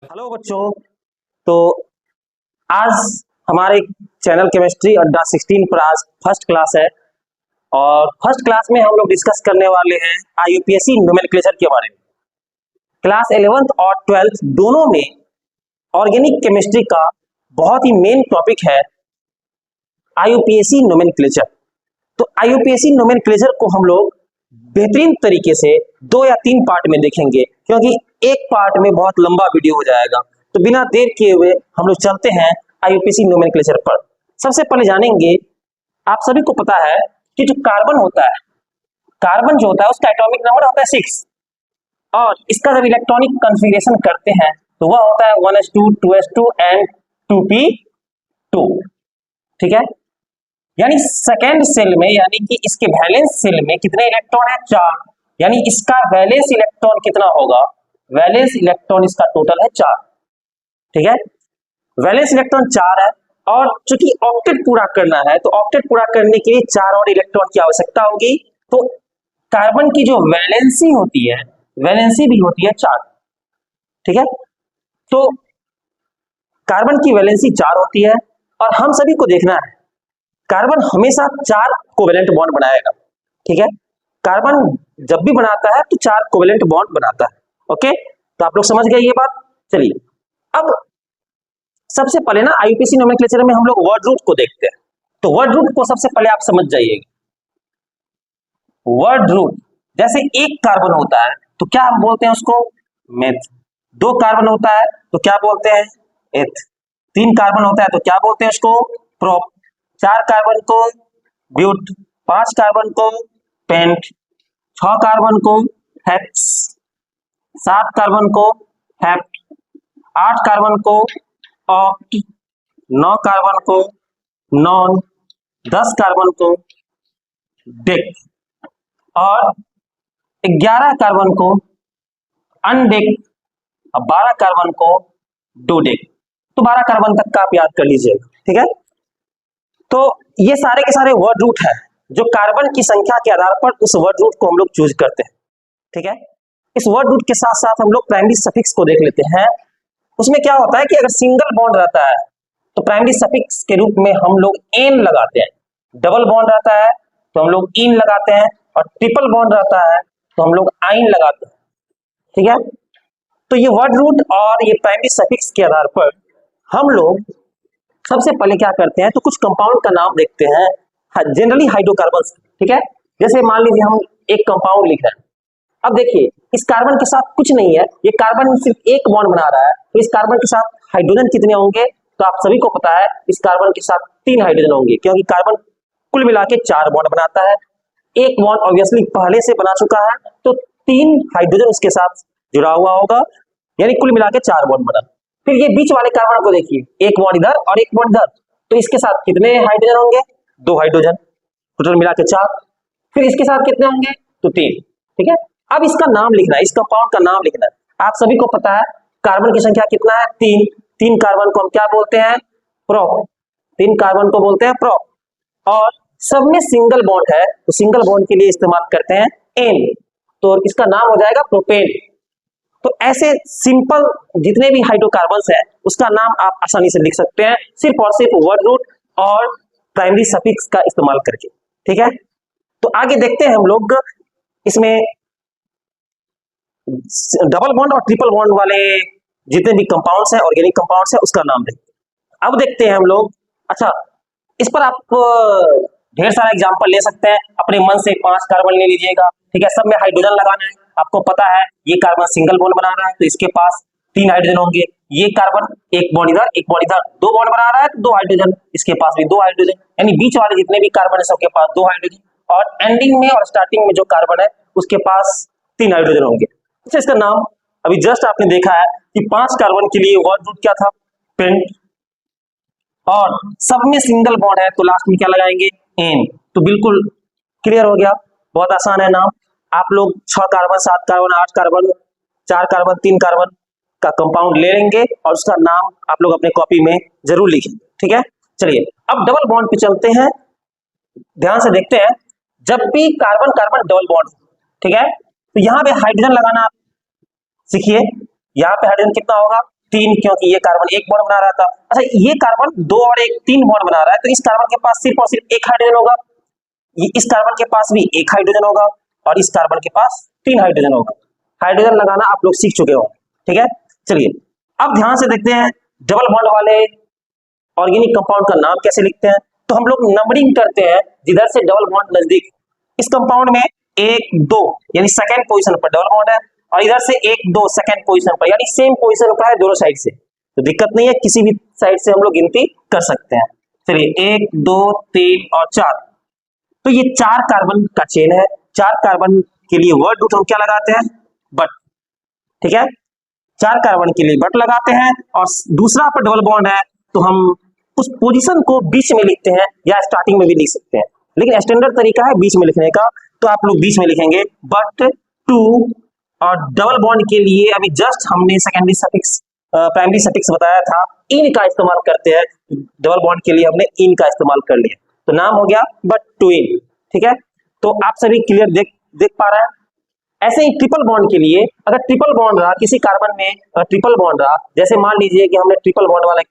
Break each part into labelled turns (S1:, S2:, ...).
S1: Hello बच्चों। तो आज हमारे चैनल केमिस्ट्री अड्डा 16 पर आज फर्स्ट क्लास है और फर्स्ट क्लास में हम लोग डिस्कस करने वाले हैं आईयूपीएसी नोमेनक्लेचर के बारे में। क्लास 11th और 12th दोनों में ऑर्गेनिक केमिस्ट्री का बहुत ही मेन टॉपिक है आईयूपीएसी नोमेनक्लेचर। तो आईयूपीएसी नोमेनक्लेचर को हम लोग बेहतरीन तरीके से 2 या 3 पार्ट में देखेंगे, क्योंकि एक पार्ट में बहुत लंबा वीडियो हो जाएगा। तो बिना देर किए हुए हम लोग चलते हैं आईयूपीएसी नोमेनक्लेचर पर। सबसे पहले जानेंगे, आप सभी को पता है कि जो कार्बन होता है, कार्बन जो होता है उसका एटॉमिक नंबर होता है 6 और इसका जब इलेक्ट्रॉनिक कॉन्फ़िगरेशन करते हैं तो वह होता है 1s2 2s2 एंड 2p2। ठीक है, यानी सेकेंड सेल में, यानी कि इसके वैलेंस सेल में कितने इलेक्ट्रॉन है? 4। यानी इसका वैलेंस इलेक्ट्रॉन कितना होगा? वैलेंस इलेक्ट्रॉन इसका टोटल है 4। ठीक है, वैलेंस इलेक्ट्रॉन 4 है और चूंकि ऑक्टेट पूरा करना है तो ऑक्टेट पूरा करने के लिए 4 और इलेक्ट्रॉन की आवश्यकता होगी। तो कार्बन की जो वैलेंसी होती है, वैलेंसी भी होती है 4। ठीक है, तो कार्बन की वैलेंसी 4 होती है और हम सभी को देखना है कार्बन हमेशा 4 कोवेलेंट बॉन्ड बनाएगा। ठीक है, कार्बन जब भी बनाता है तो 4 कोवेलेंट बॉन्ड बनाता है। ओके, तो आप लोग समझ गए ये बात। चलिए, अब सबसे पहले ना आईयूपीएसी नोमेनक्लेचर में हम लोग वर्ड रूट को देखते हैं। तो वर्ड रूट को सबसे पहले आप समझ जाइएगा। वर्ड रूट, जैसे एक कार्बन होता है तो क्या हम बोलते हैं उसको? मेथ। 2 कार्बन होता है तो क्या बोलते हैं? एथ। 3 कार्बन होता है तो क्या बोलते हैं उसको? प्रोप। 4 कार्बन को ब्यूट, 5 कार्बन को पेंट, 6 कार्बन को हेक्स, 7 कार्बन को हेप्ट, 8 कार्बन को ऑक्ट, 9 कार्बन को नॉन, 10 कार्बन को डेक और 11 कार्बन को अनडेक और 12 कार्बन को डोडेक। तो 12 कार्बन तक का आप याद कर लीजिएगा। ठीक है, तो ये सारे के सारे वर्ड रूट है जो कार्बन की संख्या के आधार पर उस वर्ड रूट को हम लोग चूज करते हैं। ठीक है, इस वर्ड रूट के साथ साथ हम लोग प्राइमरी सफिक्स को देख लेते हैं। उसमें क्या होता है कि अगर सिंगल बॉन्ड रहता है तो प्राइमरी सफिक्स के रूप में हम लोग एन लगाते हैं, डबल बॉन्ड रहता है तो हम लोग इन लगाते हैं और ट्रिपल बॉन्ड रहता है तो हम लोग आइन लगाते हैं। ठीक है, तो ये वर्ड रूट और ये प्राइमरी सफिक्स के आधार पर हम लोग सबसे पहले क्या करते हैं तो कुछ कंपाउंड का नाम देखते हैं, जनरली हाइड्रोकार्बन्स। ठीक है, जैसे मान लीजिए हम एक कंपाउंड लिख रहे हैं। अब देखिए, इस कार्बन के साथ कुछ नहीं है, ये कार्बन सिर्फ एक बॉन्ड बना रहा है, तो इस कार्बन के साथ हाइड्रोजन कितने होंगे? तो आप सभी को पता है इस कार्बन के साथ 3 हाइड्रोजन होंगे, क्योंकि कार्बन कुल मिला के 4 बॉन्ड बनाता है। एक बॉन्ड ऑब्वियसली पहले से बना चुका है तो 3 हाइड्रोजन उसके साथ जुड़ा हुआ होगा, यानी कुल मिला के 4 बॉन्ड बना। फिर ये बीच वाले कार्बन को देखिए, एक बॉन्ड इधर और एक बॉन्ड इधर, तो इसके साथ कितने हाइड्रोजन होंगे? 2 हाइड्रोजन, टोटल मिला के 4। फिर इसके साथ कितने होंगे? तो 3। ठीक है, अब इसका नाम लिखना है, इस कंपाउंड का नाम लिखना है। आप सभी को पता है कार्बन की संख्या कितना है? 3। 3 कार्बन को हम क्या बोलते हैं? प्रोप। 3 कार्बन को बोलते हैं प्रोप और सब में सिंगल बॉन्ड है तो सिंगल बॉन्ड के लिए इस्तेमाल करते हैं एन, तो इसका नाम हो जाएगा प्रोपेन। तो ऐसे सिंपल जितने भी हाइड्रोकार्बन्स है उसका नाम आप आसानी से लिख सकते हैं, सिर्फ और सिर्फ वर्ड रूट और प्राइमरी सफिक्स का इस्तेमाल करके। ठीक है, तो आगे देखते हैं हम लोग इसमें डबल बॉन्ड और ट्रिपल बॉन्ड वाले जितने भी कंपाउंड्स हैं, ऑर्गेनिक कंपाउंड्स हैं, उसका नाम देखते हैं। अब देखते हैं हम लोग, अच्छा इस पर आप ढेर सारा एग्जांपल ले सकते हैं, अपने मन से 5 कार्बन ले लीजिएगा। ठीक है, सब में हाइड्रोजन लगाना है। आपको पता है ये कार्बन सिंगल बॉन्ड बना रहा है तो इसके पास 3 हाइड्रोजन होंगे। ये कार्बन एक बॉन्ड इधर एक बॉन्ड इधर, 2 बॉन्ड बना रहा है तो 2 हाइड्रोजन, इसके पास भी 2 हाइड्रोजन, यानी बीच वाले जितने भी कार्बन है सबके पास 2 हाइड्रोजन और एंडिंग में और स्टार्टिंग में जो कार्बन है उसके पास 3 हाइड्रोजन होंगे। अच्छा, इसका नाम अभी जस्ट आपने देखा है कि 5 कार्बन के लिए वर्ड रूट क्या था? पेंट। और सब में सिंगल बॉन्ड है तो लास्ट में क्या लगाएंगे? एन। तो बिल्कुल क्लियर हो गया, बहुत आसान है नाम। आप लोग 6 carbon 7 carbon 8 carbon 4 carbon 3 carbon का कंपाउंड ले लेंगे और उसका नाम आप लोग अपने कॉपी में जरूर लिखेंगे। ठीक है, चलिए अब डबल बॉन्ड पे चलते हैं। ध्यान से देखते हैं, जब भी कार्बन कार्बन डबल बॉन्ड, ठीक है, तो यहाँ पे हाइड्रोजन लगाना सीखिए। यहाँ पे हाइड्रोजन कितना होगा? तीन, क्योंकि ये कार्बन एक बॉन्ड बना रहा था। अच्छा, ये कार्बन दो और एक तीन बॉन्ड बना रहा है, तो इस कार्बन के पास सिर्फ और सिर्फ एक हाइड्रोजन होगा, इस कार्बन के पास भी एक हाइड्रोजन होगा, और इस कार्बन के पास तीन हाइड्रोजन होगा। हाइड्रोजन लगाना आप लोग सीख चुके हो, ठीक है। चलिए अब ध्यान से देखते हैं डबल बॉन्ड वाले ऑर्गेनिक कंपाउंड का नाम कैसे लिखते हैं। तो हम लोग नंबरिंग करते हैं जिधर से डबल बॉन्ड नजदीक। इस कंपाउंड में एक दो यानी सेकंड पोजीशन पर डबल बॉन्ड है, और इधर से एक दो सेकंड पोजीशन पर यानी सेम पोजीशन पर है दोनों साइड से, तो दिक्कत नहीं है, किसी भी साइड से हम लोग गिनती कर सकते हैं। चलिए 1 2 3 और 4, तो ये 4 कार्बन का चेन है। 4 कार्बन के लिए वर्ड रूट हम क्या लगाते हैं, बट, ठीक है। 4 कार्बन के लिए बट लगाते हैं, और दूसरा पर डबल बॉन्ड है तो हम उस पोजीशन को बीच में लिखते हैं, या स्टार्टिंग में भी लिख सकते हैं, लेकिन स्टैंडर्ड तरीका है बीच में लिखने का, तो आप लोग बीच में लिखेंगे बट 2। और डबल बॉन्ड के लिए अभी जस्ट हमने सेकेंडरी सफिक्स प्राइमरी सफिक्स बताया था, इन का इस्तेमाल करते हैं। डबल बॉन्ड के लिए हमने इन का इस्तेमाल कर लिया, तो नाम हो गया बट टू इन, ठीक है। तो आप सभी क्लियर देख पा रहे हैं। ऐसे ही ट्रिपल बॉन्ड के लिए अगर ट्रिपल बॉन्ड रहा किसी कार्बन में, ट्रिपल बॉन्ड रहा, जैसे मान लीजिए कि हमने ट्रिपल बॉन्ड वाला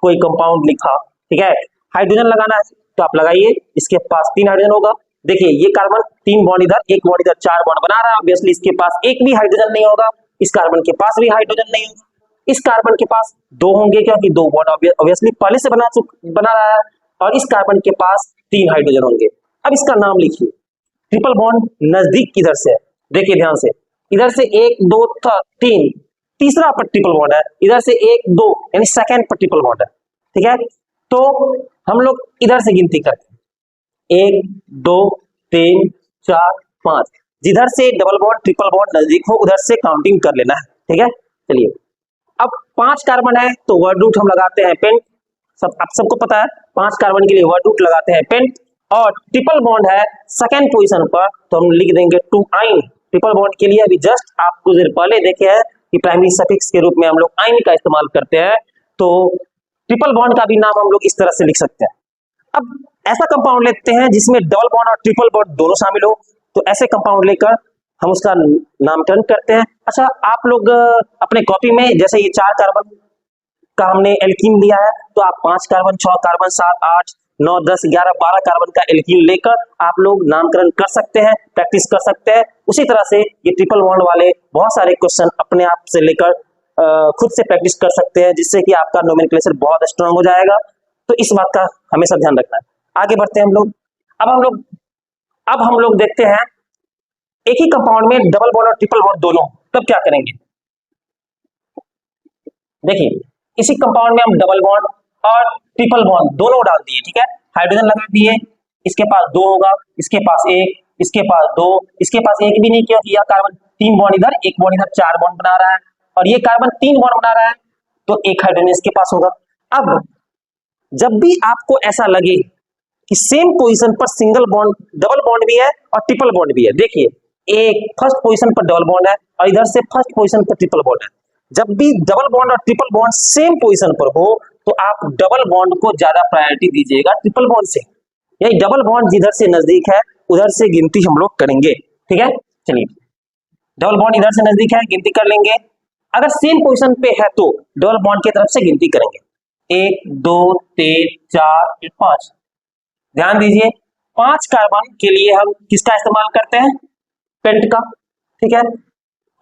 S1: कोई कंपाउंड लिखा, ठीक है, हाइड्रोजन लगाना है तो आप लगाइए, इसके पास 3 हाइड्रोजन होगा। देखिए ये कार्बन 3 बॉन्ड इधर, 1 बॉन्ड इधर, 4 बॉन्ड बना रहा है, ऑब्वियसली इसके पास एक भी हाइड्रोजन नहीं होगा, इस कार्बन के पास भी हाइड्रोजन नहीं होगा, इस कार्बन के पास 2 होंगे क्योंकि 2 बॉन्ड ऑब्वियसली पहले से बना रहा है, और इस कार्बन के पास 3 हाइड्रोजन होंगे। अब इसका नाम लिखिए, ट्रिपल बॉन्ड नजदीक किधर से है, देखिए ध्यान से, इधर से 1 2 3, तीसरा पर ट्रिपल बॉन्ड है, इधर से 1 2 यानी सेकंड पर ट्रिपल बॉन्ड है, ठीक है। तो हम लोग इधर से गिनती करते हैं, 1 2 3 4 5, जिधर से डबल बॉन्ड ट्रिपल बॉन्ड नजदीक हो उधर से काउंटिंग कर लेना है, ठीक है। चलिए अब 5 कार्बन है तो वर्ड रूट हम लगाते हैं पेंट, आप सबको पता है 5 कार्बन के लिए वर्ड रूट लगाते हैं पेंट, और ट्रिपल बॉन्ड है सेकंड पोजीशन पर तो हम लिख देंगे 2 आइन। ट्रिपल बॉन्ड के लिए अभी जस्ट आप कुछ देर पहले देखे हैं कि प्राइमरी सफिक्स के रूप में हम लोग आइन का इस्तेमाल करते हैं, तो ट्रिपल बॉन्ड का भी नाम हम लोग इस तरह से लिख सकते हैं। अब ऐसा कंपाउंड लेते हैं जिसमें डबल बॉन्ड और ट्रिपल बॉन्ड दोनों शामिल हो, तो ऐसे कंपाउंड लेकर हम उसका नामकरण करते हैं। अच्छा, आप लोग अपने कॉपी में जैसे ये 4 कार्बन का हमने एल्कीन लिया है, तो आप 5 कार्बन 6 कार्बन 7 8 9 10 11 12 कार्बन का एल्कीन लेकर आप लोग नामकरण कर सकते हैं, प्रैक्टिस कर सकते हैं। उसी तरह से ये ट्रिपल बॉन्ड वाले बहुत सारे क्वेश्चन अपने आप से लेकर खुद से प्रैक्टिस कर सकते हैं, जिससे कि आपका नोमेनक्लेचर बहुत स्ट्रांग हो जाएगा। तो इस बात का हमेशा ध्यान रखना है। आगे बढ़ते हैं हम लोग। अब हम लोग देखते हैं एक ही कंपाउंड में डबल बॉन्ड और ट्रिपल बॉन्ड दोनों, तब क्या करेंगे। देखिए इसी कंपाउंड में हम डबल बॉन्ड और ट्रिपल बॉन्ड दोनों डाल दिए, ठीक है, हाइड्रोजन लगा दिए, इसके पास 2 होगा, इसके पास 1, इसके पास 2, इसके पास 1 भी नहीं क्योंकि यह कार्बन 3 बॉन्ड इधर 1 बॉन्ड इधर 4 बॉन्ड बना रहा है, और ये कार्बन 3 बॉन्ड बना रहा है तो 1 हाइड्रोजन इसके पास होगा। अब जब भी आपको ऐसा लगे कि सेम पोजीशन पर सिंगल बॉन्ड डबल बॉन्ड भी है और ट्रिपल बॉन्ड भी है, देखिए एक फर्स्ट पोजीशन पर डबल बॉन्ड है और इधर से फर्स्ट पोजीशन पर ट्रिपल बॉन्ड है, जब भी डबल बॉन्ड और ट्रिपल बॉन्ड सेम पोजीशन पर हो तो आप डबल बॉन्ड को ज्यादा प्रायोरिटी दीजिएगा ट्रिपल बॉन्ड से, यही डबल बॉन्ड जिधर से नजदीक है उधर से गिनती हम लोग करेंगे, ठीक है। चलिए डबल बॉन्ड इधर से नजदीक है, गिनती कर लेंगे, अगर सेम पोजीशन पे है तो डबल बॉन्ड की तरफ से गिनती करेंगे, 1 2 3 4 5। ध्यान दीजिए 5 कार्बन के लिए हम किसका इस्तेमाल करते हैं, पेंट का, ठीक है।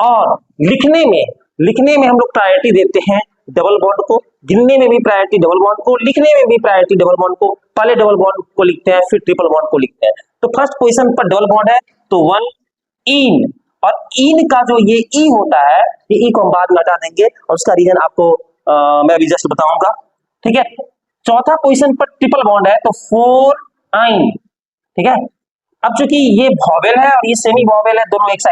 S1: और लिखने में हम लोग प्रायोरिटी देते हैं डबल बॉन्ड को, गिनने में भी प्रायोरिटी डबल बॉन्ड को, लिखने में भी प्रायोरिटी डबल बॉन्ड को, पहले डबल बॉन्ड को लिखते हैं फिर ट्रिपल बॉन्ड को लिखते हैं। तो फर्स्ट पोजीशन पर डबल बॉन्ड है तो 1 इन, और इन का जो ये ई होता है, ये ई को हम बाद में हटा देंगे और उसका रीजन आपको मैं अभी जस्ट बताऊंगा, ठीक है। चौथा पोजीशन पर ट्रिपल बॉन्ड है तो 4 आइन, ठीक है। अब चूंकि ये वॉवेल है और ये सेमी वॉवेल है, दोनों एक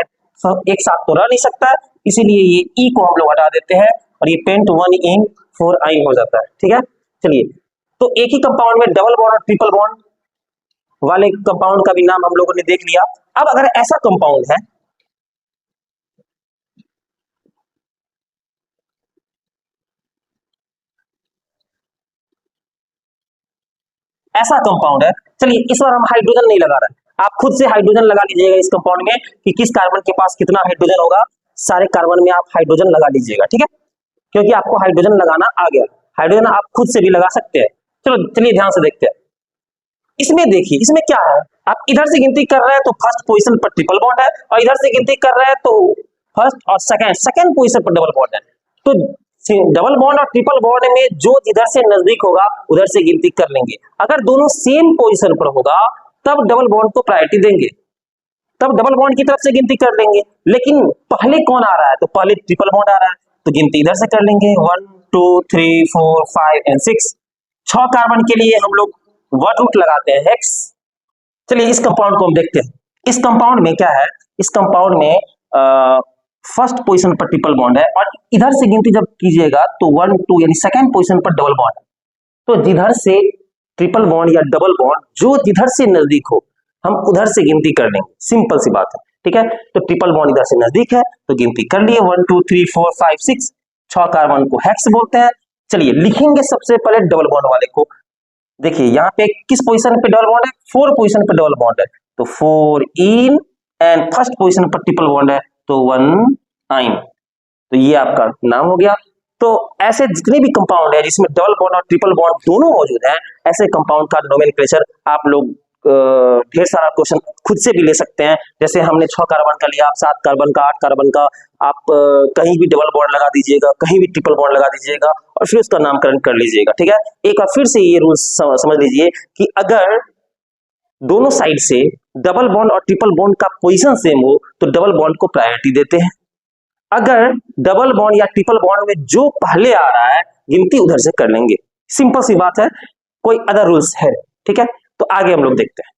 S1: साथ तो रह नहीं सकता, इसीलिए ये ई को हम लोग हटा देते हैं और ये पेंट 1 इन 4 आइन हो जाता है, ठीक है। चलिए तो एक ही कंपाउंड में डबल बॉन्ड और ट्रिपल बॉन्ड वाले कंपाउंड का भी नाम हम लोगों ने देख लिया। अब अगर ऐसा कंपाउंड है, ऐसा कंपाउंड है, चलिए इस बार हम हाइड्रोजन नहीं लगा रहे हैं, आप खुद से हाइड्रोजन लगा लीजिएगा इस कंपाउंड में कि किस कार्बन के पास कितना हाइड्रोजन होगा, सारे कार्बन में आप हाइड्रोजन लगा लीजिएगा, ठीक है। क्योंकि आपको हाइड्रोजन लगाना आ गया। हाइड्रोजन आप खुद से भी लगा सकते हैं। चलो चलिए ध्यान से देखते हैं। इसमें देखिए, इसमें क्या है, आप इधर से गिनती कर रहे हैं तो फर्स्ट पोजीशन पर ट्रिपल बॉन्ड है, और इधर से गिनती कर रहे हैं तो फर्स्ट और सेकंड पोजीशन पर डबल बॉन्ड है। तो डबल बॉन्ड और ट्रिपल बॉन्ड में जो जिधर से नजदीक होगा उधर से गिनती कर लेंगे। अगर दोनों सेम पोजीशन पर होगा तब डबल बॉन्ड को प्रायोरिटी देंगे, तब डबल बॉन्ड की तरफ से गिनती कर लेंगे। लेकिन पहले कौन आ रहा है, तो पहले ट्रिपल बॉन्ड आ रहा है, तो गिनती इधर से कर लेंगे 1 2 3 4 5 एंड 6। 6 कार्बन के लिए हम लोग वर्ड रूट लगाते हैं हेक्स। चलिए इस कंपाउंड को हम देखते हैं। इस कंपाउंड में क्या है, इस कंपाउंड में फर्स्ट पोजीशन पर ट्रिपल बॉन्ड है, और इधर से गिनती जब कीजिएगा तो 1 2 यानी सेकंड पोजीशन पर डबल बॉन्ड है। तो जिधर से ट्रिपल बॉन्ड या डबल बॉन्ड जो जिधर से नजदीक हो हम उधर से गिनती कर लेंगे, सिंपल सी बात है, ठीक है। तो ट्रिपल बॉन्ड इधर से नजदीक है तो गिनती कर लिए 1 2 3 4 5 6। 6 कार्बन को हेक्स बोलते हैं। चलिए लिखेंगे सबसे पहले डबल बॉन्ड वाले को। देखिए यहाँ पे किस पोजीशन पे डबल बॉन्ड है, 4 पोजीशन पे डबल बॉन्ड है, तो 4 इन, एंड फर्स्ट पोजीशन पर ट्रिपल बॉन्ड है तो 1 आइन। तो ये आपका नाम हो गया। तो ऐसे जितने भी कंपाउंड है जिसमें डबल बॉन्ड और ट्रिपल बॉन्ड दोनों मौजूद हैं, ऐसे कंपाउंड का नोमेनक्लेचर आप लोग ढेर सारा क्वेश्चन खुद से भी ले सकते हैं। जैसे हमने 6 कार्बन का लिया, आप 7 कार्बन का, 8 कार्बन का, आप कहीं भी डबल बॉन्ड लगा दीजिएगा, कहीं भी ट्रिपल बॉन्ड लगा दीजिएगा और फिर उसका नामकरण कर लीजिएगा, ठीक है। एक बार फिर से ये रूल समझ लीजिए कि अगर दोनों साइड से डबल बॉन्ड और ट्रिपल बॉन्ड का पोजीशन सेम हो तो डबल बॉन्ड को प्रायोरिटी देते हैं। अगर डबल बॉन्ड या ट्रिपल बॉन्ड में जो पहले आ रहा है गिनती उधर से कर लेंगे, सिंपल सी बात है, कोई अदर रूल्स है, ठीक है। तो आगे हम लोग देखते हैं।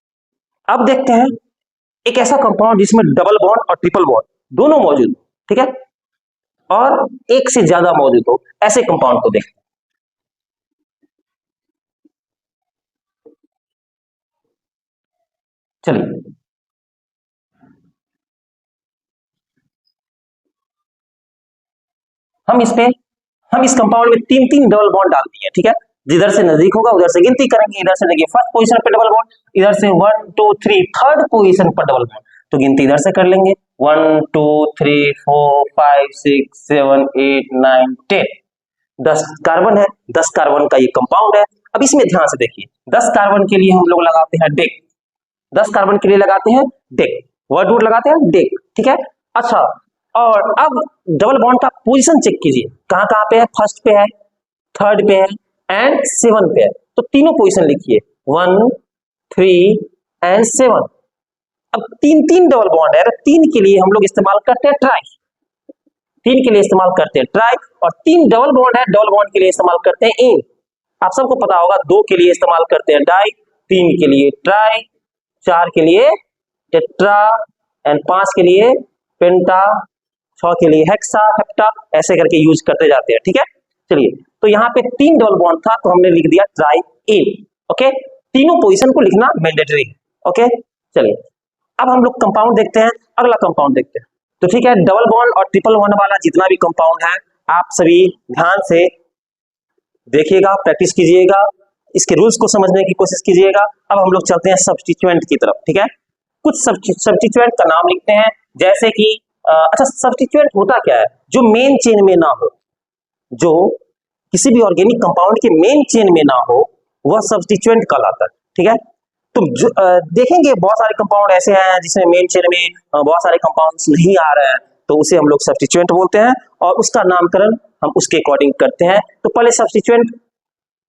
S1: अब देखते हैं एक ऐसा कंपाउंड जिसमें डबल बॉन्ड और ट्रिपल बॉन्ड दोनों मौजूद, ठीक है, और एक से ज्यादा मौजूद हो, ऐसे कंपाउंड को देखते हैं। चलिए हम इस कंपाउंड में 3 डबल बॉन्ड डाल दिए, ठीक है। जिधर से नजदीक होगा उधर से गिनती करेंगे। इधर से देखिए फर्स्ट पोजीशन पे डबल बॉन्ड, इधर से 1 2 3 थर्ड पोजीशन पर डबल बॉन्ड, तो गिनती इधर से कर लेंगे 1 2 3 4 5 6 7 8 9 10। 10 कार्बन है, 10 कार्बन का ये कंपाउंड है। अब इसमें ध्यान से देखिए, 10 कार्बन के लिए हम लोग लगाते हैं डेक, 10 कार्बन के लिए लगाते हैं डेक, वर्ड रूट लगाते हैं डेक, ठीक है। अच्छा, और अब डबल बॉन्ड का पोजीशन चेक कीजिए, कहां कहां पे है, फर्स्ट पे है, थर्ड पे है एंड 7 पे है। तो तीनों पोजीशन लिखिए 1 3 एंड 7। अब 3 डबल बॉन्ड है, 3 के लिए हम लोग इस्तेमाल करते हैं ट्राई, 3 के लिए इस्तेमाल करते हैं ट्राई, और 3 डबल बॉन्ड है, डबल बॉन्ड के लिए इस्तेमाल करते हैं इन। आप सबको पता होगा 2 के लिए इस्तेमाल करते हैं डाई, 3 के लिए ट्राई, 4 के लिए टेट्रा एंड 5 के लिए पेंटा, 6 के लिए हेक्सा, हेप्टा, ऐसे करके यूज करते जाते हैं, ठीक है। चलिए, तो यहाँ पे 3 डबल बॉन्ड था तो हमने लिख दिया ट्राई इन, ओके। तीनों पोजीशन को लिखना मैंडेटरी है, ओके। चलिए अब हम लोग कंपाउंड देखते हैं, अगला कंपाउंड देखते हैं। तो ठीक है, डबल बॉन्ड और ट्रिपल बॉन्ड वाला जितना भी कंपाउंड है आप सभी ध्यान से देखिएगा, प्रैक्टिस कीजिएगा, इसके रूल्स को समझने की कोशिश कीजिएगा। अब हम लोग चलते हैं सब्स्टिट्यूएंट की तरफ, ठीक है। कुछ सब्स्टिट्यूएंट का नाम लिखते हैं, जैसे कि अच्छा, सब्स्टिट्यूएंट होता क्या है, जो मेन चेन में ना हो, जो किसी भी ऑर्गेनिक कंपाउंड के मेन चेन में ना हो, वह सब्स्टिट्यूएंट कहलाता है, ठीक है। तो देखेंगे बहुत सारे कंपाउंड ऐसे हैं जिसमें मेन चेन में बहुत सारे कंपाउंड्स नहीं आ रहे हैं, तो उसे हम लोग सब्स्टिट्यूएंट बोलते हैं और उसका नामकरण हम उसके अकॉर्डिंग करते हैं। तो पहले सब्स्टिट्यूएंट,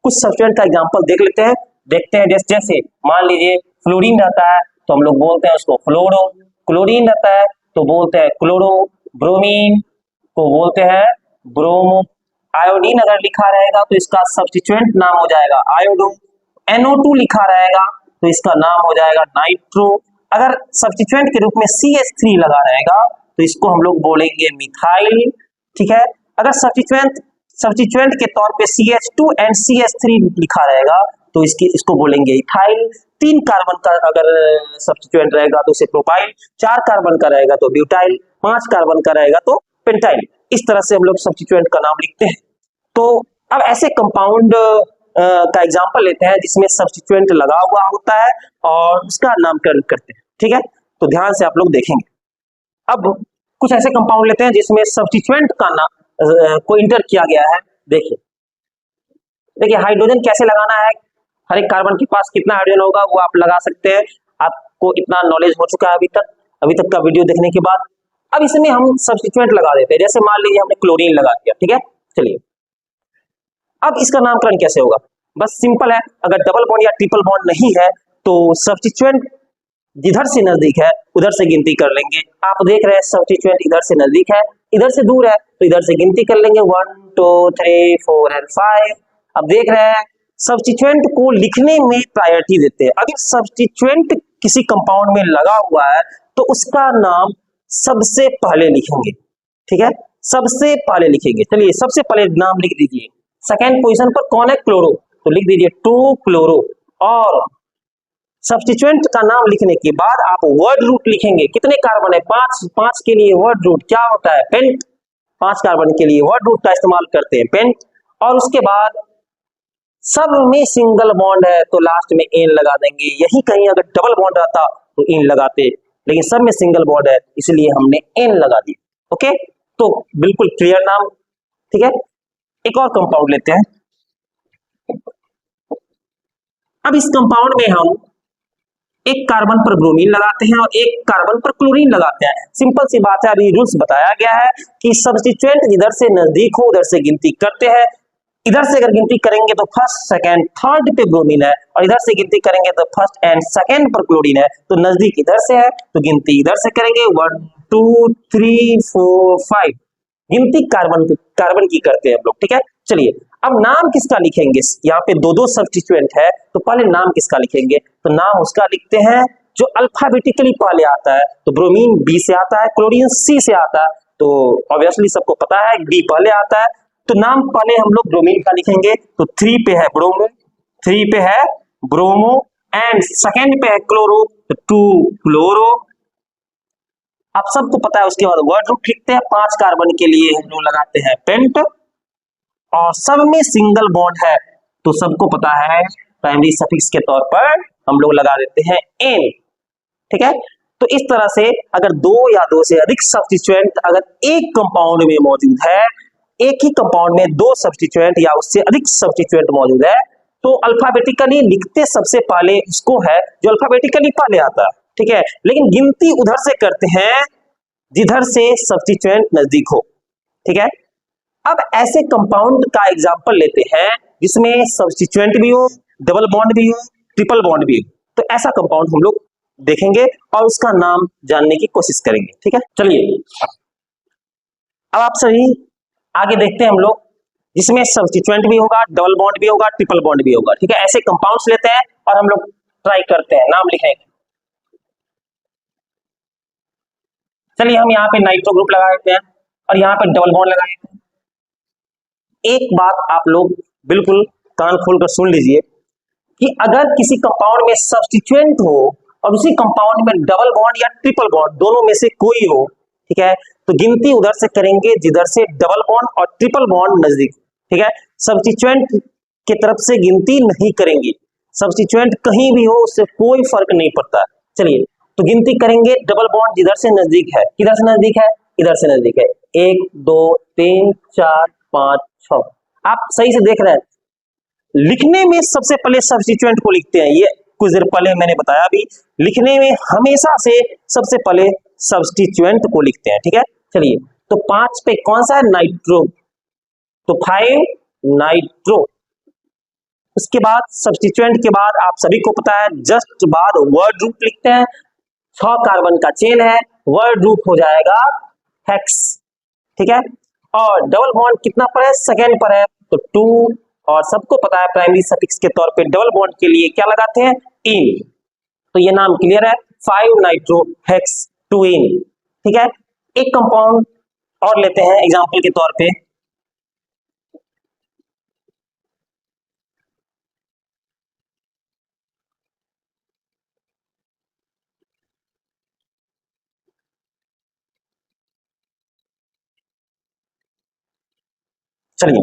S1: कुछ सब्स्टिट्यूएंट का एग्जांपल देख लेते हैं, देखते हैं। जैसे मान लीजिए फ्लोरीन रहता है तो हम लोग बोलते हैं उसको फ्लोरो, क्लोरीन रहता है तो बोलते हैं क्लोरो, ब्रोमीन को बोलते हैं ब्रोमो, आयोडीन अगर लिखा रहेगा तो इसका सब्स्टिट्यूएंट नाम हो जाएगा आयोडो, NO2 लिखा रहेगा तो इसका नाम हो जाएगा नाइट्रो। अगर सब्स्टिट्यूएंट के रूप में CH3 लगा रहेगा तो इसको हम लोग बोलेंगे मिथाइल, ठीक है। अगर सब्स्टिट्यूएंट के तौर पे CH2 एंड CH3 लिखा रहेगा तो इसको बोलेंगे इथाइल। 3 कार्बन का अगर सब्स्टिट्यूएंट रहेगा तो उसे प्रोपाइल, 4 कार्बन का रहेगा तो ब्यूटाइल, 5 कार्बन का रहेगा तो पेंटाइल। इस तरह से हम लोग सब्स्टिट्यूएंट का नाम लिखते हैं। तो अब ऐसे कंपाउंड का एग्जांपल लेते हैं जिसमें सब्स्टिट्यूएंट लगा हुआ होता है और उसका नामकरण करते हैं, ठीक है। तो ध्यान से आप लोग देखेंगे। अब कुछ ऐसे कंपाउंड लेते हैं जिसमें सब्स्टिट्यूएंट का को इंटर किया गया है। देखिए देखिए हाइड्रोजन कैसे लगाना है, हर एक कार्बन के पास कितना हाइड्रोजन होगा वो आप लगा सकते हैं। आपको इतना नॉलेज हो चुका है अभी तक का वीडियो देखने के बाद। अब इसमें हम सब्स्टिट्यूएंट लगा देते हैं, जैसे मान लीजिए हमने क्लोरीन लगा दिया, ठीक है। चलिए अब इसका नामकरण कैसे होगा, बस सिंपल है, अगर डबल बॉन्ड या ट्रिपल बॉन्ड नहीं है तो सब्स्टिट्यूएंट जिधर से नजदीक है उधर से गिनती कर लेंगे। आप देख रहे हैं सब्स्टिट्यूएंट इधर से नजदीक है, इधर से दूर है, तो इधर से गिनती कर लेंगे 1 2 3 4 एंड 5। अब देख रहे हैं सब्स्टिट्यूएंट को लिखने में प्रायोरिटी देते हैं। अगर सब्स्टिट्यूएंट किसी कंपाउंड में लगा हुआ है तो उसका नाम सबसे पहले लिखेंगे, ठीक है, सबसे पहले लिखेंगे। चलिए सबसे पहले नाम लिख दीजिए, सेकेंड पोजीशन पर कौन है, क्लोरो, तो लिख दीजिए 2 क्लोरो। और सब्स्टिट्यूएंट का नाम लिखने के बाद आप वर्ड रूट लिखेंगे, कितने कार्बन है, 5, 5 के लिए वर्ड रूट क्या होता है, पेंट, 5 कार्बन के लिए वर्ड रूट का इस्तेमाल करते हैं, पेंट। और उसके बाद सब में सिंगल बॉन्ड है तो लास्ट में एन लगा देंगे, यही कहीं अगर डबल बॉन्ड रहता तो इन लगाते, लेकिन सब में सिंगल बॉन्ड है इसलिए हमने एन लगा दिया। ओके, तो बिल्कुल क्लियर नाम, ठीक है। एक और कंपाउंड लेते हैं। अब इस कंपाउंड में हम एक कार्बन पर ब्रोमीन लगाते हैं और एक कार्बन पर क्लोरीन लगाते हैं। सिंपल सी बात है, अभी रूल्स बताया गया है कि सब्स्टिट्यूएंट जिधर से नजदीक हो उधर से गिनती करते हैं। इधर से अगर गिनती करेंगे तो फर्स्ट सेकंड थर्ड पे ब्रोमीन है, और इधर से गिनती करेंगे तो फर्स्ट एंड सेकंड पर क्लोरीन है, तो नजदीक इधर से है तो गिनती इधर से करेंगे 1 2 3 4 5, गिनती कार्बन की करते हैं हम लोग, ठीक है। चलिए अब नाम किसका लिखेंगे, यहाँ पे दो सब्स्टिट्यूएंट है तो पहले नाम किसका लिखेंगे, तो नाम उसका लिखते हैं जो अल्फाबेटिकली पहले आता है। तो ब्रोमीन बी से आता है, क्लोरीन सी से आता है, तो ऑब्वियसली सबको पता है डी पहले आता है, तो नाम पहले हम लोग ब्रोमीन का लिखेंगे। तो 3 पे है ब्रोमो, 3 पे है ब्रोमो, एंड सेकेंड पे है क्लोरो, तो 2 क्लोरो। आप सबको पता है, उसके बाद वर्ड रूट लिखते हैं, 5 कार्बन के लिए हम लोग लगाते हैं पेंट, और सब में सिंगल बॉन्ड है तो सबको पता है प्राइमरी सफिक्स के तौर पर हम लोग लगा देते हैं एन, ठीक है। तो इस तरह से अगर 2 या 2 से अधिक सब्स्टिट्यूएंट अगर एक कंपाउंड में मौजूद है, एक ही कंपाउंड में 2 सब्स्टिट्यूएंट या उससे अधिक सब्स्टिट्यूएंट मौजूद है, तो अल्फाबेटिकली लिखते सबसे पहले उसको है जो अल्फाबेटिकली पहले आता है, ठीक है। लेकिन गिनती उधर से करते हैं जिधर से सब्स्टिट्यूएंट नजदीक हो, ठीक है। अब ऐसे कंपाउंड का एग्जांपल लेते हैं जिसमें सब्स्टिट्यूएंट भी हो, डबल बॉन्ड भी हो, ट्रिपल बॉन्ड भी हो, तो ऐसा कंपाउंड हम लोग देखेंगे और उसका नाम जानने की कोशिश करेंगे, ठीक है। चलिए अब आप सभी आगे देखते हैं हम लोग जिसमें सब्स्टिट्यूएंट भी होगा, डबल बॉन्ड भी होगा, ट्रिपल बॉन्ड भी होगा, ठीक है। ऐसे कंपाउंड्स लेते हैं और हम लोग ट्राई करते हैं नाम लिखने की। चलिए हम यहाँ पे नाइट्रो ग्रुप लगा देते हैं और यहाँ पे डबल बॉन्ड लगा देते हैं। एक बात आप लोग बिल्कुल कान खोलकर सुन लीजिए कि अगर किसी कंपाउंड में सब्स्टिट्यूएंट हो और उसी कंपाउंड में डबल बॉन्ड या ट्रिपल बॉन्ड दोनों में से कोई हो, ठीक है, तो गिनती उधर से करेंगे जिधर से डबल बॉन्ड और ट्रिपल बॉन्ड नजदीक, ठीक है। सब्स्टिट्यूएंट की तरफ से गिनती नहीं करेंगे, सब्स्टिट्यूएंट कहीं भी हो उससे कोई फर्क नहीं पड़ता। चलिए तो गिनती करेंगे डबल बॉन्ड जिधर से नजदीक है, किधर से नजदीक है, इधर से नजदीक है, 1 2 3 4 5 6। आप सही से देख रहे हैं, लिखने में सबसे पहले सब्स्टिट्यूएंट को लिखते हैं, ये कुछ देर पहले मैंने बताया भी, लिखने में हमेशा से सबसे पहले सब्स्टिट्यूएंट को लिखते हैं, ठीक है। चलिए तो 5 पे कौन सा है, नाइट्रो, तो 5 नाइट्रो। उसके बाद सब्स्टिट्यूएंट के बाद आप सभी को पता है जस्ट बाद वर्ड रूट लिखते हैं, 6 कार्बन का चेन है, वर्ड रूट हो जाएगा हेक्स, ठीक है। और डबल बॉन्ड कितना पर है, सेकेंड पर है, तो 2, और सबको पता है प्राइमरी सफिक्स के तौर पे डबल बॉन्ड के लिए क्या लगाते हैं, इन, तो ये नाम क्लियर है, 5 नाइट्रो हेक्स 2 इन, ठीक है। एक कंपाउंड और लेते हैं एग्जांपल के तौर पे, चलिए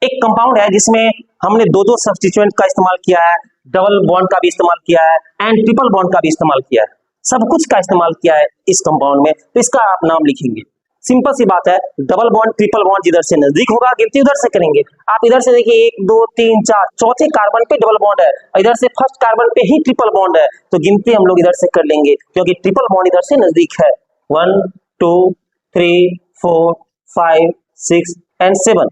S1: एक कंपाउंड है जिसमें हमने दो सब्स्टिट्यूएंट का इस्तेमाल किया है, डबल बॉन्ड का भी इस्तेमाल किया है एंड ट्रिपल बॉन्ड का भी इस्तेमाल किया है, सब कुछ का इस्तेमाल किया है इस कंपाउंड में, तो इसका आप नाम लिखेंगे। सिंपल सी बात है, डबल बॉन्ड ट्रिपल बॉन्ड जिधर से नजदीक होगा गिनती उधर से करेंगे। आप इधर से देखिए 1 2 3 4 चौथे कार्बन पे डबल बॉन्ड है और इधर से फर्स्ट कार्बन पे ही ट्रिपल बॉन्ड है, तो गिनती हम लोग इधर से कर लेंगे क्योंकि ट्रिपल बॉन्ड इधर से नजदीक है। 1 2 3 4 5 6 एंड 7।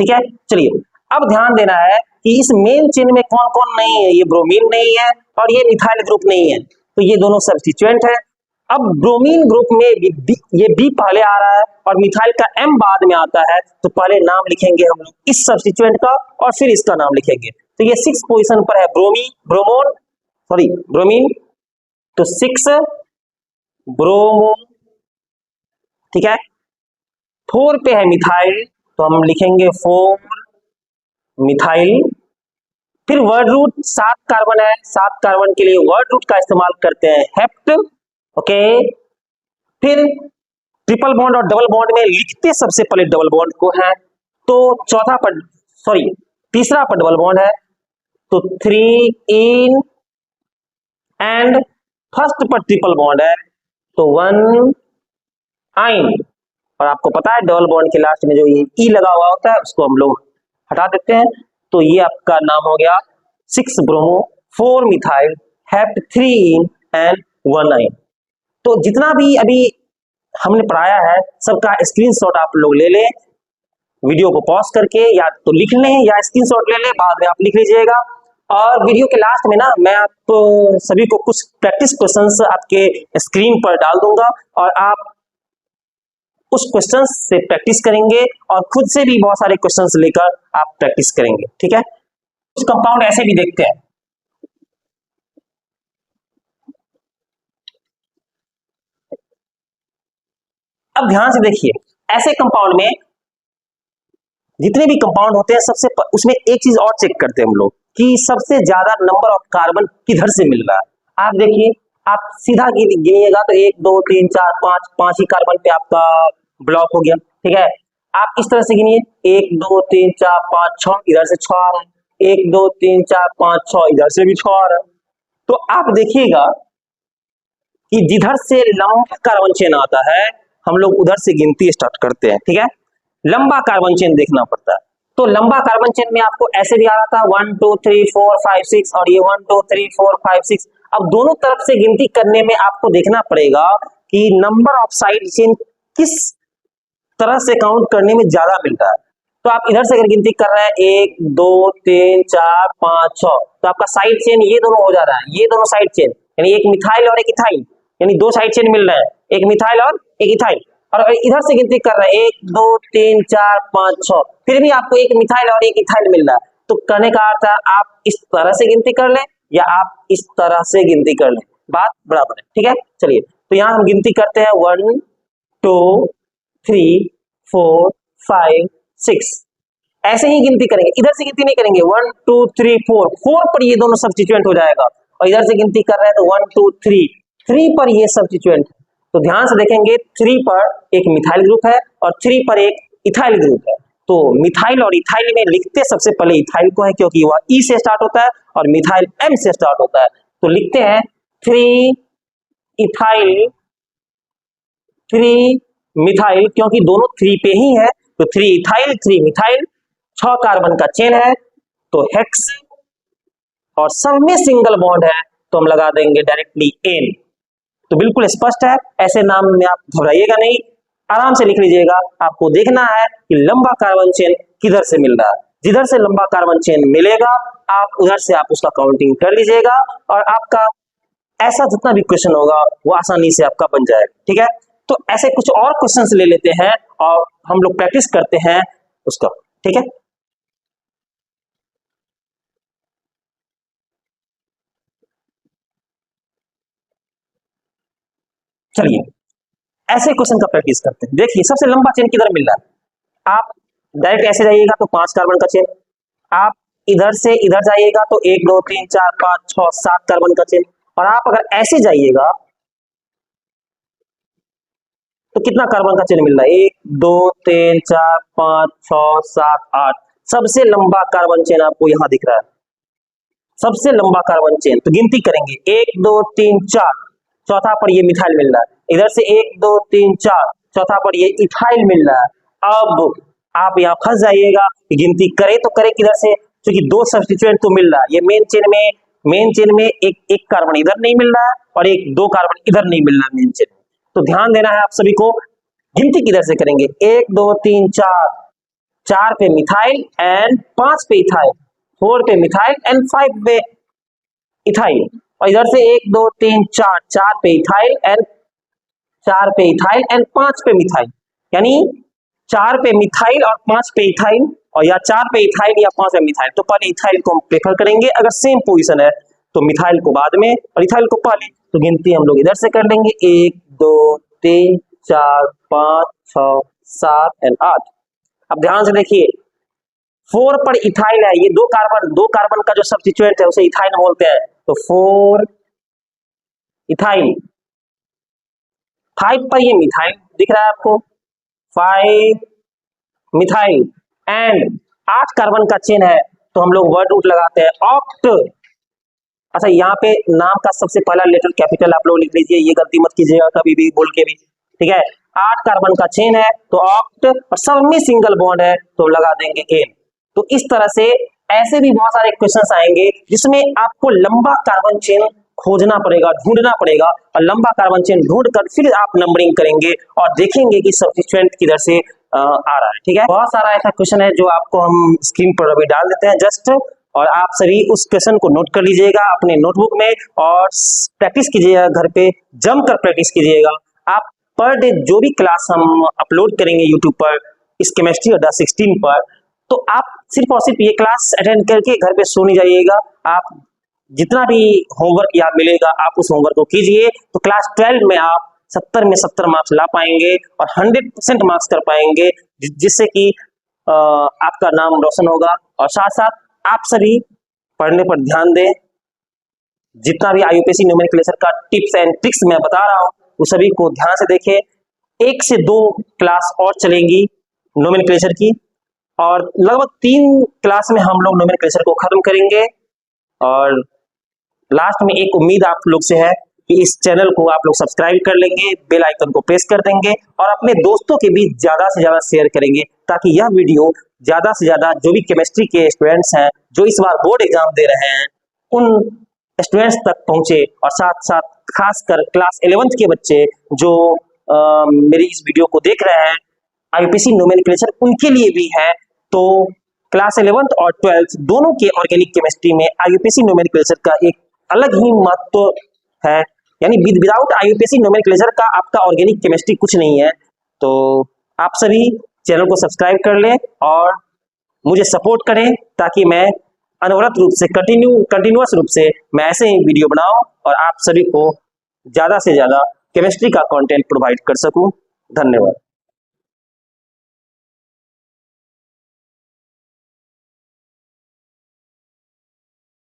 S1: ठीक है, चलिए अब ध्यान देना है कि इस मेन चेन में कौन कौन नहीं है। ये ब्रोमीन नहीं है और ये मिथाइल ग्रुप नहीं है, तो ये दोनों सब्स्टिट्यूएंट है। अब ब्रोमीन ग्रुप में ये बी पहले आ रहा है और मिथाइल का एम बाद में आता है, तो पहले नाम लिखेंगे हम लोग इस सब्स्टिट्यूएंट का और फिर इसका नाम लिखेंगे। तो ये 6 पोजीशन पर है ब्रोमीन, तो 6 ब्रोमो। ठीक है, 4 पे है मिथाइल, तो हम लिखेंगे 4 मिथाइल। फिर वर्ड रूट 7 कार्बन है, 7 कार्बन के लिए वर्ड रूट का इस्तेमाल करते हैं हेप्ट। ओके, फिर ट्रिपल बॉन्ड और डबल बॉन्ड में लिखते सबसे पहले डबल बॉन्ड को है, तो तीसरा पर डबल बॉन्ड है, तो 3 इन एंड फर्स्ट पर ट्रिपल बॉन्ड है, तो 1 आइन। और आपको पता है डबल बॉन्ड के लास्ट में जो ये ई लगा हुआ होता है उसको हम लोग हटा देते हैं, तो ये आपका नाम हो गया 6 bromo 4 methyl hept 3 in and 1 आइन। तो जितना भी अभी हमने पढ़ाया है सबका स्क्रीनशॉट आप लोग ले लें, वीडियो को पॉज करके या तो लिख लें या स्क्रीनशॉट ले लें, बाद में आप लिख लीजिएगा। और वीडियो के लास्ट में ना मैं आप सभी को कुछ प्रैक्टिस क्वेश्चंस आपके स्क्रीन पर डाल दूंगा और आप उस क्वेश्चंस से प्रैक्टिस करेंगे और खुद से भी बहुत सारे क्वेश्चंस लेकर आप प्रैक्टिस करेंगे। ठीक है, कुछ कंपाउंड ऐसे भी देखते हैं। अब ध्यान से देखिए, ऐसे कंपाउंड में जितने भी कंपाउंड होते हैं उसमें एक चीज और चेक करते हैं हम लोग कि सबसे ज्यादा नंबर ऑफ कार्बन किधर से मिल रहा है। आप देखिए, आप सीधा गिनिएगा तो 1 2 3 4 5 ही कार्बन पे आपका ब्लॉक हो गया। ठीक है, आप इस तरह से गिनिए 1 2 3 4 5 6, इधर से 6 आ रहा है, 1 2 3 4 5 6, इधर से भी 6 आ रहा है। तो आप देखिएगा कि जिधर से लंबा कार्बन चेन आता है हम लोग उधर से गिनती स्टार्ट करते हैं। ठीक है, लंबा कार्बन चेन देखना पड़ता है। तो लंबा कार्बन चेन में आपको ऐसे भी आ रहा था 1 2 3 4 5 6 और ये 1 2 3 4 5 6। अब दोनों तरफ से गिनती करने में आपको देखना पड़ेगा कि नंबर ऑफ साइड चेन किस तरह से काउंट करने में ज्यादा मिलता है। तो आप इधर से अगर गिनती कर रहे हैं 1 2 3 4 5 6, तो आपका साइड चेन ये दोनों हो जा रहा है, ये दोनों साइड चेन यानी एक मिथाइल और एक इथाइल, यानी 2 साइड चेन मिल रहे हैं, एक मिथाइल और एक इथाइल। और इधर से गिनती कर रहे हैं 1 2 3 4 5 6, फिर भी आपको एक मिथाइल और एक इथाइल मिल रहा है। तो कहने का अर्थ है आप इस तरह से गिनती कर लें या आप इस तरह से गिनती कर लें, बात बराबर है। ठीक है, चलिए तो यहाँ हम गिनती करते हैं 1 2 3 4 5 6, ऐसे ही गिनती करेंगे, इधर से गिनती नहीं करेंगे 1 2 3 4 पर ये दोनों सब्स्टिट्यूएंट हो जाएगा और इधर से गिनती कर रहे हैं तो 1 2 3 पर ये सब्स्टिट्यूएंट। तो ध्यान से देखेंगे 3 पर एक मिथाइल ग्रुप है और 3 पर एक इथाइल ग्रुप है। तो मिथाइल और इथाइल में लिखते सबसे पहले इथाइल को है क्योंकि वह ई से स्टार्ट होता है और मिथाइल एम से स्टार्ट होता है, तो लिखते हैं 3 इथाइल 3 मिथाइल, क्योंकि दोनों 3 पे ही है तो 3 इथाइल 3 मिथाइल, 6 कार्बन का चेन है तो हेक्स, और सब में सिंगल बॉन्ड है तो हम लगा देंगे डायरेक्टली एन। तो बिल्कुल स्पष्ट है, ऐसे नाम में आप घबराइएगा नहीं, आराम से लिख लीजिएगा। आपको देखना है कि लंबा कार्बन चेन किधर से मिल रहा है, जिधर से लंबा कार्बन चेन मिलेगा आप उधर से आप उसका काउंटिंग कर लीजिएगा और आपका ऐसा जितना भी क्वेश्चन होगा वो आसानी से आपका बन जाएगा। ठीक है, तो ऐसे कुछ और क्वेश्चंस ले लेते हैं और हम लोग प्रैक्टिस करते हैं उसका। ठीक है, चलिए ऐसे क्वेश्चन का प्रैक्टिस करते हैं। देखिए सबसे लंबा चेन किधर मिल रहा है, आप डायरेक्ट ऐसे जाइएगा तो 5 कार्बन का चेन, आप इधर से इधर जाइएगा तो 1 2 3 4 5 6 7 कार्बन का चेन, और आप अगर ऐसे जाइएगा तो कितना कार्बन का चेन मिल रहा है 1 2 3 4 5 6 7 8, सबसे लंबा कार्बन चेन आपको यहां दिख रहा है, सबसे लंबा कार्बन चेन। तो गिनती करेंगे 1 2 3 4, चौथा पर ये मिथाइल मिल रहा है, इधर से 1 2 3 4, चौथा पर ये इथाइल मिल रहा है। अब आप यहाँ फंस जाइएगा कि गिनती करे तो करे किधर से, क्योंकि दो सब्स्टिट्यूएंट तो मिल रहा है। ये मेन चेन में एक कार्बन इधर नहीं मिल रहा है और एक दो कार्बन इधर नहीं मिल रहा है मेन चेन। तो ध्यान देना है आप सभी को। गिनती किधर से करेंगे, 1 2 3 4, 4 पे मिथाइल एंड 5 पे इथाइल, 4 पे मिथाइल एंड 5 पे इथाइल, और इधर से 1 2 3 4, 4 पे इथाइल एंड 4 पे इथाइल एंड 5 पे मिथाइल, यानी 4 पे मिथाइल और 5 पे इथाइल, और या 4 पे इथाइल या 5 पे मिथाइल। तो पहले इथाइल को हम प्रेफर करेंगे, अगर सेम पोजीशन है तो मिथाइल को बाद में और इथाइल को पहले। तो गिनती हम लोग इधर से कर लेंगे, 1 2 3 4 5 6 7 एंड 8। अब ध्यान से देखिए, 4 पर इथाइल है, ये दो कार्बन का जो सब्स्टिट्यूएंट है उसे इथाइल बोलते हैं। तो 4 इथाइल, 5 पर ये मिथाइल दिख रहा है आपको, 5 मिथाइल एंड 8 कार्बन का चेन है तो हम लोग वर्ड रूट लगाते हैं ऑक्ट। अच्छा, यहाँ पे नाम का सबसे पहला लेटर कैपिटल आप लोग लिख लीजिए, ये गलती मत कीजिएगा कभी भी बोल के भी, ठीक है। 8 कार्बन का चेन है तो ऑक्ट, और सब में सिंगल बॉन्ड है तो लगा देंगे एन। तो इस तरह से ऐसे भी बहुत सारे क्वेश्चंस आएंगे जिसमें आपको लंबा कार्बन चेन खोजना पड़ेगा, ढूंढना पड़ेगा, और लंबा कार्बन चेन ढूंढ कर फिर आप नंबरिंग करेंगे और देखेंगे कि सब्स्टिट्यूएंट किधर से आ रहा है, ठीक है। बहुत सारा ऐसा क्वेश्चन है जो आपको हम स्क्रीन पर अभी डाल देते हैं जस्ट, और आप सभी उस क्वेश्चन को नोट कर लीजिएगा अपने नोटबुक में और प्रैक्टिस कीजिएगा, घर पे जमकर प्रैक्टिस कीजिएगा। आप पर डे जो भी क्लास हम अपलोड करेंगे यूट्यूब पर इस केमिस्ट्री अड्डा 16 पर, तो आप सिर्फ और सिर्फ ये क्लास अटेंड करके घर पे सो नहीं जाइएगा। आप जितना भी होमवर्क यहाँ मिलेगा आप उस होमवर्क को कीजिए, तो क्लास 12 में आप 70 में 70 मार्क्स ला पाएंगे और 100% मार्क्स कर पाएंगे, जिससे कि आपका नाम रोशन होगा। और साथ साथ आप सभी पढ़ने पर ध्यान दें। जितना भी IUPAC नोमेनक्लेचर का टिप्स एंड ट्रिक्स मैं बता रहा हूँ वो सभी को ध्यान से देखें। 1 से 2 क्लास और चलेंगी नोमेनक्लेचर की, और लगभग 3 क्लास में हम लोग नोमेनक्लेचर को खत्म करेंगे। और लास्ट में एक उम्मीद आप लोग से है कि इस चैनल को आप लोग सब्सक्राइब कर लेंगे, बेल आइकन को प्रेस कर देंगे और अपने दोस्तों के बीच ज्यादा से ज्यादा शेयर करेंगे, ताकि यह वीडियो ज्यादा से ज्यादा जो भी केमिस्ट्री के स्टूडेंट्स हैं जो इस बार बोर्ड एग्जाम दे रहे हैं उन स्टूडेंट्स तक पहुंचे, और साथ साथ खासकर क्लास 11th के बच्चे जो मेरी इस वीडियो को देख रहे हैं, IUPAC नोमेनक्लेचर उनके लिए भी है। तो क्लास 11th और 12th दोनों के ऑर्गेनिक केमिस्ट्री में IUPAC नोमेनक्लेचर का एक अलग ही महत्व है, यानी विदाउट IUPAC नोमेनक्लेचर का आपका ऑर्गेनिक केमिस्ट्री कुछ नहीं है। तो आप सभी चैनल को सब्सक्राइब कर लें और मुझे सपोर्ट करें, ताकि मैं अनवरत रूप से कंटिन्यूअस रूप से मैं ऐसे ही वीडियो बनाऊं और आप सभी को ज्यादा से ज्यादा केमिस्ट्री का कंटेंट प्रोवाइड कर सकूं। धन्यवाद।